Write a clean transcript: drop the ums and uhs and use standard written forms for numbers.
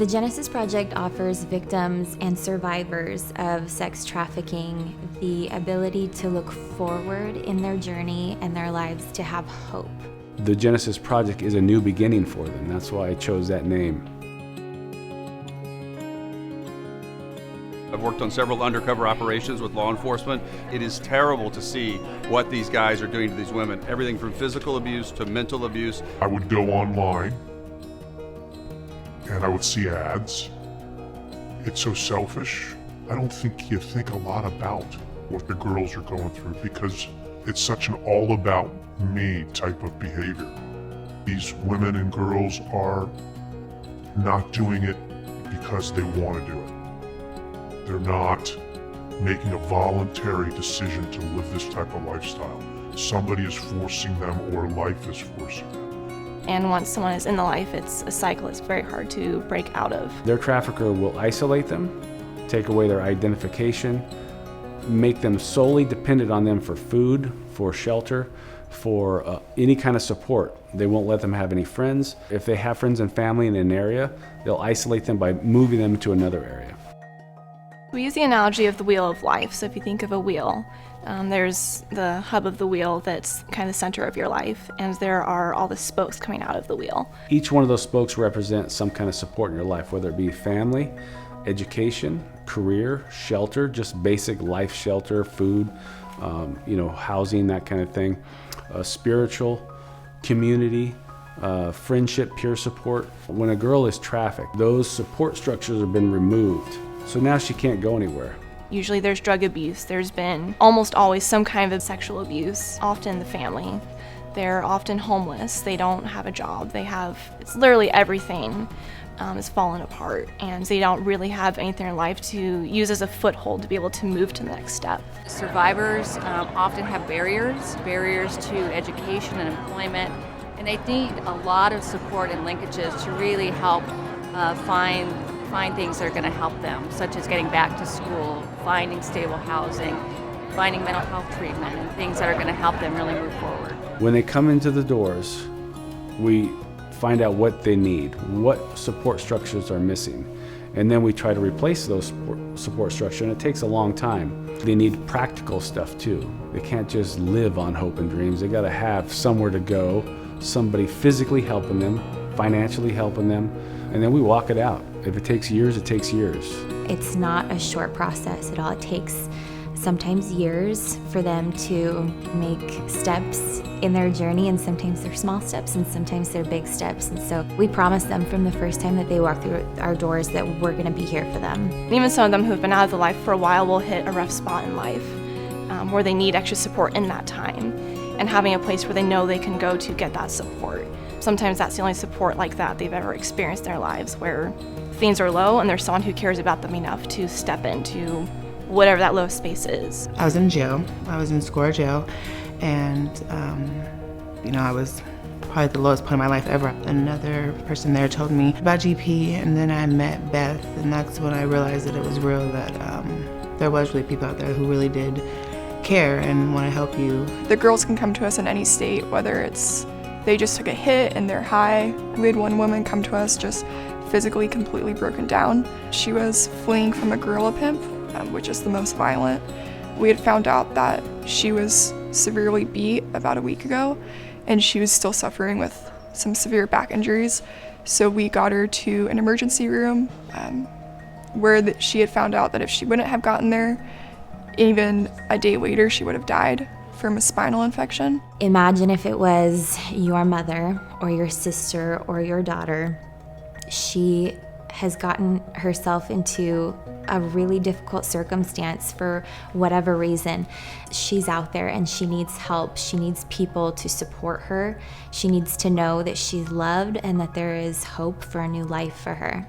The Genesis Project offers victims and survivors of sex trafficking the ability to look forward in their journey and their lives, to have hope. The Genesis Project is a new beginning for them. That's why I chose that name. I've worked on several undercover operations with law enforcement. It is terrible to see what these guys are doing to these women. Everything from physical abuse to mental abuse. I would go online and I would see ads. It's so selfish. I don't think you think a lot about what the girls are going through because it's such an all about me type of behavior. These women and girls are not doing it because they want to do it. They're not making a voluntary decision to live this type of lifestyle. Somebody is forcing them, or life is forcing them. And once someone is in the life, it's a cycle it's very hard to break out of. Their trafficker will isolate them, take away their identification, make them solely dependent on them for food, for shelter, for any kind of support. They won't let them have any friends. If they have friends and family in an area, they'll isolate them by moving them to another area. We use the analogy of the wheel of life. So if you think of a wheel, there's the hub of the wheel that's kind of the center of your life, and there are all the spokes coming out of the wheel. Each one of those spokes represents some kind of support in your life, whether it be family, education, career, shelter, just basic life shelter, food, housing, that kind of thing, spiritual, community, friendship, peer support. When a girl is trafficked, those support structures have been removed. So now she can't go anywhere. Usually there's drug abuse. There's been almost always some kind of sexual abuse, often the family. They're often homeless. They don't have a job. It's literally everything is fallen apart, and they don't really have anything in life to use as a foothold to be able to move to the next step. Survivors often have barriers to education and employment, and they need a lot of support and linkages to really help find things that are going to help them, such as getting back to school, finding stable housing, finding mental health treatment, and things that are going to help them really move forward. When they come into the doors, we find out what they need, what support structures are missing, and then we try to replace those support structures, and it takes a long time. They need practical stuff too. They can't just live on hope and dreams. They got to have somewhere to go, somebody physically helping them, financially helping them, and then we walk it out. If it takes years, it takes years. It's not a short process at all. It takes sometimes years for them to make steps in their journey, and sometimes they're small steps and sometimes they're big steps. And so we promise them from the first time that they walk through our doors that we're going to be here for them. Even some of them who've been out of the life for a while will hit a rough spot in life where they need extra support in that time, and having a place where they know they can go to get that support. Sometimes that's the only support like that they've ever experienced in their lives, where things are low and there's someone who cares about them enough to step into whatever that low space is. I was in jail. I was in Score jail, and I was probably at the lowest point of my life ever. Another person there told me about GP, and then I met Beth, and that's when I realized that it was real, that there was really people out there who really did care and want to help you. The girls can come to us in any state, whether it's they just took a hit and they're high. We had one woman come to us just physically completely broken down. She was fleeing from a gorilla pimp, which is the most violent. We had found out that she was severely beat about a week ago, and she was still suffering with some severe back injuries. So we got her to an emergency room where she had found out that if she wouldn't have gotten there, even a day later she would have died from a spinal infection. Imagine if it was your mother or your sister or your daughter. She has gotten herself into a really difficult circumstance for whatever reason. She's out there and she needs help. She needs people to support her. She needs to know that she's loved and that there is hope for a new life for her.